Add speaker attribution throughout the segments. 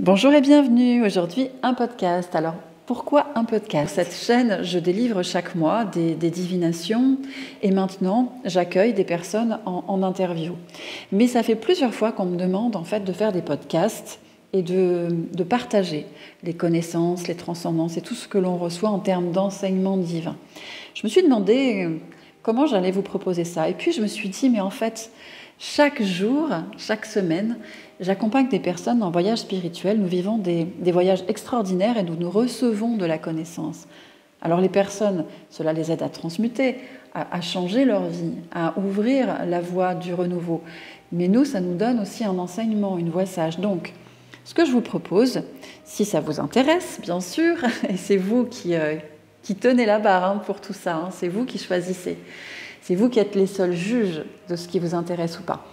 Speaker 1: Bonjour et bienvenue. Aujourd'hui, un podcast. Alors, pourquoi un podcast? Sur cette chaîne, je délivre chaque mois des divinations et maintenant, j'accueille des personnes en interview. Mais ça fait plusieurs fois qu'on me demande en fait de faire des podcasts et de partager les connaissances, les transcendances et tout ce que l'on reçoit en termes d'enseignement divin. Je me suis demandé comment j'allais vous proposer ça. Et puis, je me suis dit, mais en fait, chaque jour, chaque semaine, j'accompagne des personnes en voyage spirituel. Nous vivons des voyages extraordinaires et nous recevons de la connaissance. Alors les personnes, cela les aide à transmuter, à changer leur vie, à ouvrir la voie du renouveau. Mais nous, ça nous donne aussi un enseignement, une voie sage. Donc, ce que je vous propose, si ça vous intéresse, bien sûr, et c'est vous qui tenez la barre pour tout ça, c'est vous qui choisissez. C'est vous qui êtes les seuls juges de ce qui vous intéresse ou pas.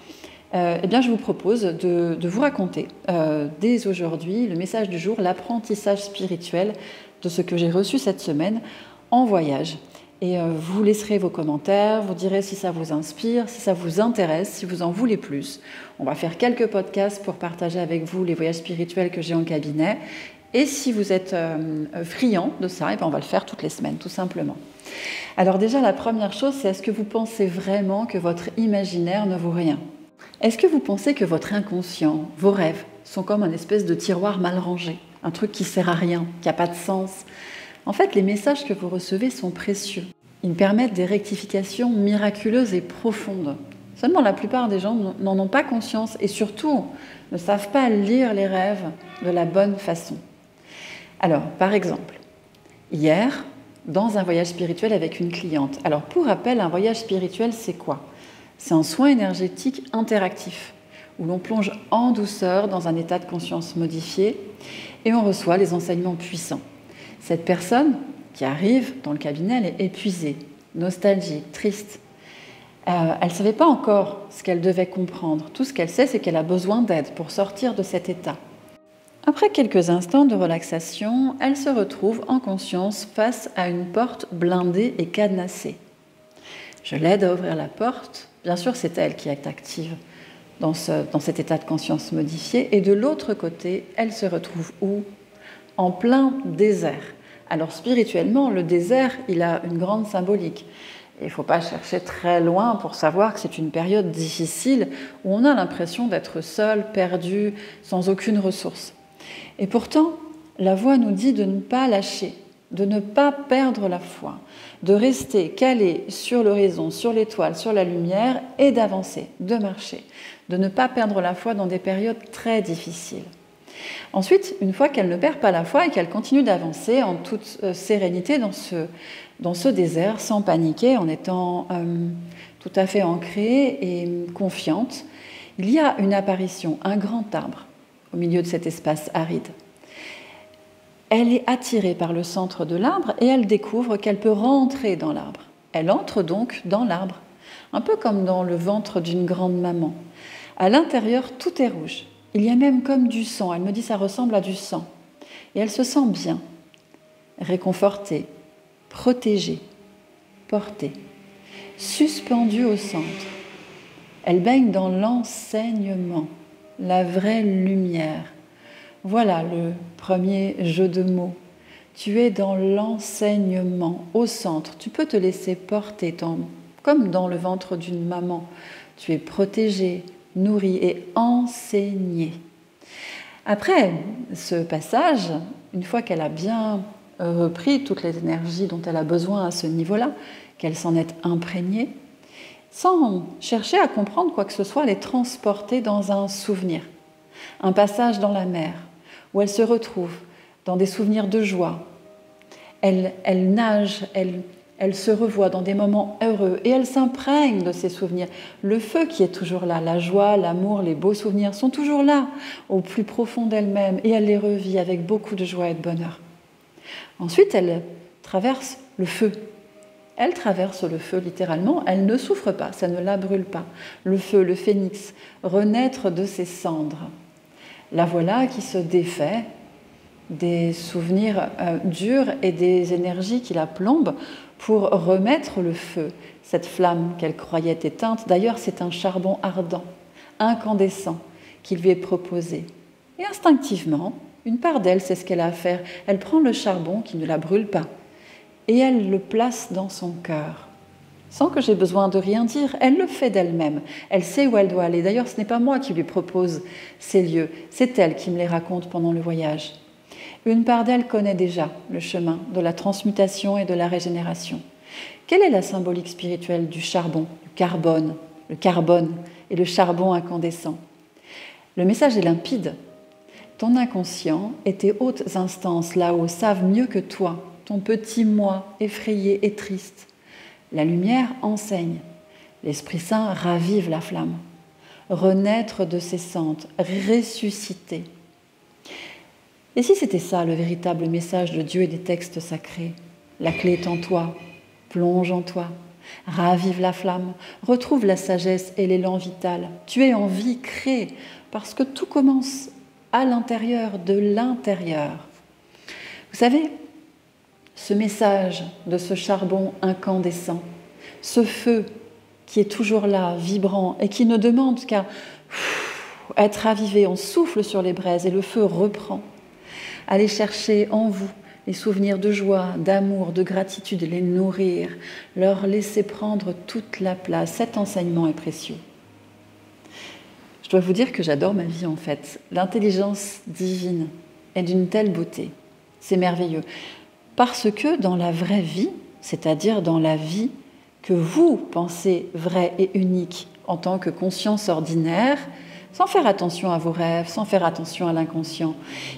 Speaker 1: Eh bien, je vous propose de vous raconter dès aujourd'hui le message du jour, l'apprentissage spirituel de ce que j'ai reçu cette semaine en voyage. Et vous laisserez vos commentaires, vous direz si ça vous inspire, si ça vous intéresse, si vous en voulez plus. On va faire quelques podcasts pour partager avec vous les voyages spirituels que j'ai en cabinet. Et si vous êtes friand de ça, eh bien on va le faire toutes les semaines, tout simplement. Alors déjà, la première chose, c'est est-ce que vous pensez vraiment que votre imaginaire ne vaut rien? Est-ce que vous pensez que votre inconscient, vos rêves, sont comme un espèce de tiroir mal rangé, un truc qui ne sert à rien, qui n'a pas de sens? En fait, les messages que vous recevez sont précieux. Ils permettent des rectifications miraculeuses et profondes. Seulement, la plupart des gens n'en ont pas conscience et surtout ne savent pas lire les rêves de la bonne façon. Alors, par exemple, hier, dans un voyage spirituel avec une cliente. Alors, pour rappel, un voyage spirituel, c'est quoi? C'est un soin énergétique interactif, où l'on plonge en douceur dans un état de conscience modifié et on reçoit les enseignements puissants. Cette personne qui arrive dans le cabinet, elle est épuisée, nostalgique, triste. Elle ne savait pas encore ce qu'elle devait comprendre. Tout ce qu'elle sait, c'est qu'elle a besoin d'aide pour sortir de cet état. Après quelques instants de relaxation, elle se retrouve en conscience face à une porte blindée et cadenassée. Je l'aide à ouvrir la porte. Bien sûr, c'est elle qui est active dans cet état de conscience modifié. Et de l'autre côté, elle se retrouve où? En plein désert. Alors spirituellement, le désert, il a une grande symbolique. Il ne faut pas chercher très loin pour savoir que c'est une période difficile où on a l'impression d'être seul, perdu, sans aucune ressource. Et pourtant, la voix nous dit de ne pas lâcher, de ne pas perdre la foi, de rester calé sur l'horizon, sur l'étoile, sur la lumière et d'avancer, de marcher, de ne pas perdre la foi dans des périodes très difficiles. Ensuite, une fois qu'elle ne perd pas la foi et qu'elle continue d'avancer en toute sérénité dans ce désert, sans paniquer, en étant tout à fait ancrée et confiante, il y a une apparition, un grand arbre au milieu de cet espace aride. Elle est attirée par le centre de l'arbre et elle découvre qu'elle peut rentrer dans l'arbre. Elle entre donc dans l'arbre, un peu comme dans le ventre d'une grande maman. À l'intérieur, tout est rouge. Il y a même comme du sang. Elle me dit que ça ressemble à du sang. Et elle se sent bien, réconfortée, protégée, portée, suspendue au centre. Elle baigne dans l'enseignement, la vraie lumière. Voilà le premier jeu de mots. Tu es dans l'enseignement, au centre. Tu peux te laisser porter comme dans le ventre d'une maman. Tu es protégé, nourri et enseigné. Après ce passage, une fois qu'elle a bien repris toutes les énergies dont elle a besoin à ce niveau-là, qu'elle s'en est imprégnée, sans chercher à comprendre quoi que ce soit, elle est transportée dans un souvenir, un passage dans la mer, où elle se retrouve dans des souvenirs de joie. Elle nage, elle se revoit dans des moments heureux et elle s'imprègne de ces souvenirs. Le feu qui est toujours là, la joie, l'amour, les beaux souvenirs sont toujours là, au plus profond d'elle-même, et elle les revit avec beaucoup de joie et de bonheur. Ensuite, elle traverse le feu. Elle traverse le feu littéralement, elle ne souffre pas, ça ne la brûle pas. Le feu, le phénix, renaître de ses cendres. La voilà qui se défait des souvenirs durs et des énergies qui la plombent pour remettre le feu, cette flamme qu'elle croyait éteinte. D'ailleurs, c'est un charbon ardent, incandescent, qui lui est proposé. Et instinctivement, une part d'elle sait ce qu'elle a à faire. Elle prend le charbon qui ne la brûle pas et elle le place dans son cœur. Sans que j'ai besoin de rien dire, elle le fait d'elle-même. Elle sait où elle doit aller. D'ailleurs, ce n'est pas moi qui lui propose ces lieux, c'est elle qui me les raconte pendant le voyage. Une part d'elle connaît déjà le chemin de la transmutation et de la régénération. Quelle est la symbolique spirituelle du charbon, du carbone, le carbone et le charbon incandescent? Le message est limpide. Ton inconscient et tes hautes instances là-haut savent mieux que toi, ton petit moi effrayé et triste. La lumière enseigne. L'Esprit Saint ravive la flamme. Renaître de ses cendres, ressusciter. Et si c'était ça le véritable message de Dieu et des textes sacrés? La clé est en toi, plonge en toi, ravive la flamme, retrouve la sagesse et l'élan vital. Tu es en vie, crée, parce que tout commence à l'intérieur, de l'intérieur. Vous savez, ce message de ce charbon incandescent, ce feu qui est toujours là, vibrant, et qui ne demande qu'à être ravivé, on souffle sur les braises et le feu reprend. Allez chercher en vous les souvenirs de joie, d'amour, de gratitude, les nourrir, leur laisser prendre toute la place. Cet enseignement est précieux. Je dois vous dire que j'adore ma vie en fait. L'intelligence divine est d'une telle beauté. C'est merveilleux. Parce que dans la vraie vie, c'est-à-dire dans la vie que vous pensez vraie et unique en tant que conscience ordinaire, sans faire attention à vos rêves, sans faire attention à l'inconscient,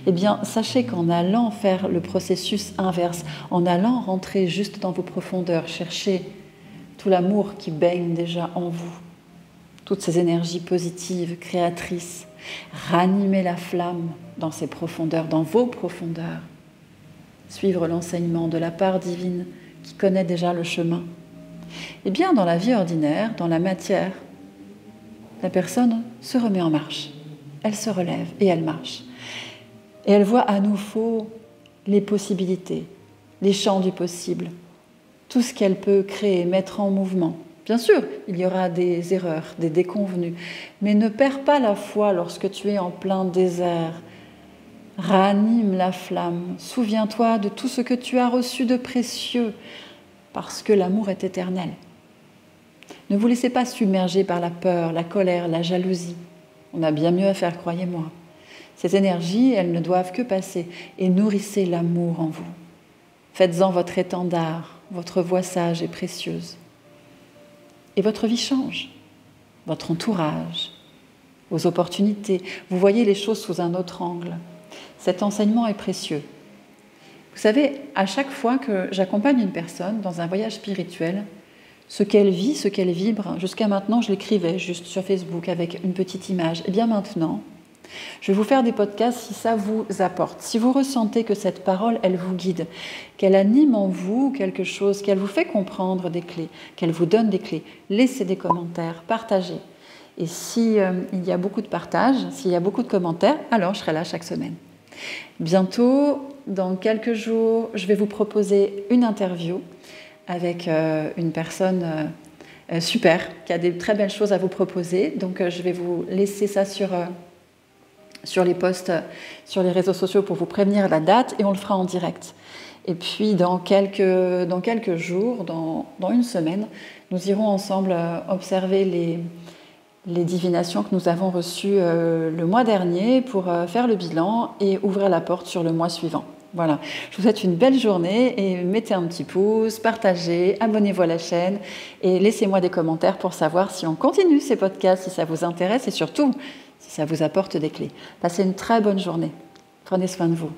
Speaker 1: eh bien, sachez qu'en allant faire le processus inverse, en allant rentrer juste dans vos profondeurs, chercher tout l'amour qui baigne déjà en vous, toutes ces énergies positives, créatrices, ranimer la flamme dans ces profondeurs, dans vos profondeurs, suivre l'enseignement de la part divine qui connaît déjà le chemin. Eh bien, dans la vie ordinaire, dans la matière, la personne se remet en marche. Elle se relève et elle marche. Et elle voit à nouveau les possibilités, les champs du possible, tout ce qu'elle peut créer, mettre en mouvement. Bien sûr, il y aura des erreurs, des déconvenues, mais ne perds pas la foi lorsque tu es en plein désert. Ranime la flamme, souviens-toi de tout ce que tu as reçu de précieux, parce que l'amour est éternel. Ne vous laissez pas submerger par la peur, la colère, la jalousie. On a bien mieux à faire, croyez-moi. Ces énergies, elles ne doivent que passer, et nourrissez l'amour en vous. Faites-en votre étendard, votre voix sage et précieuse. Et votre vie change, votre entourage, vos opportunités. Vous voyez les choses sous un autre angle. Cet enseignement est précieux. Vous savez, à chaque fois que j'accompagne une personne dans un voyage spirituel, ce qu'elle vit, ce qu'elle vibre, jusqu'à maintenant, je l'écrivais juste sur Facebook avec une petite image. Et bien maintenant, je vais vous faire des podcasts si ça vous apporte. Si vous ressentez que cette parole, elle vous guide, qu'elle anime en vous quelque chose, qu'elle vous fait comprendre des clés, qu'elle vous donne des clés, laissez des commentaires, partagez. Et s'il y a beaucoup de partages, s'il y a beaucoup de commentaires, alors je serai là chaque semaine. Bientôt, dans quelques jours, je vais vous proposer une interview avec une personne super, qui a des très belles choses à vous proposer. Donc je vais vous laisser ça sur les posts, sur les réseaux sociaux pour vous prévenir la date et on le fera en direct. Et puis dans quelques jours, dans une semaine, nous irons ensemble observer les divinations que nous avons reçues le mois dernier pour faire le bilan et ouvrir la porte sur le mois suivant. Voilà, je vous souhaite une belle journée et mettez un petit pouce, partagez, abonnez-vous à la chaîne et laissez-moi des commentaires pour savoir si on continue ces podcasts, si ça vous intéresse et surtout si ça vous apporte des clés. Passez une très bonne journée. Prenez soin de vous.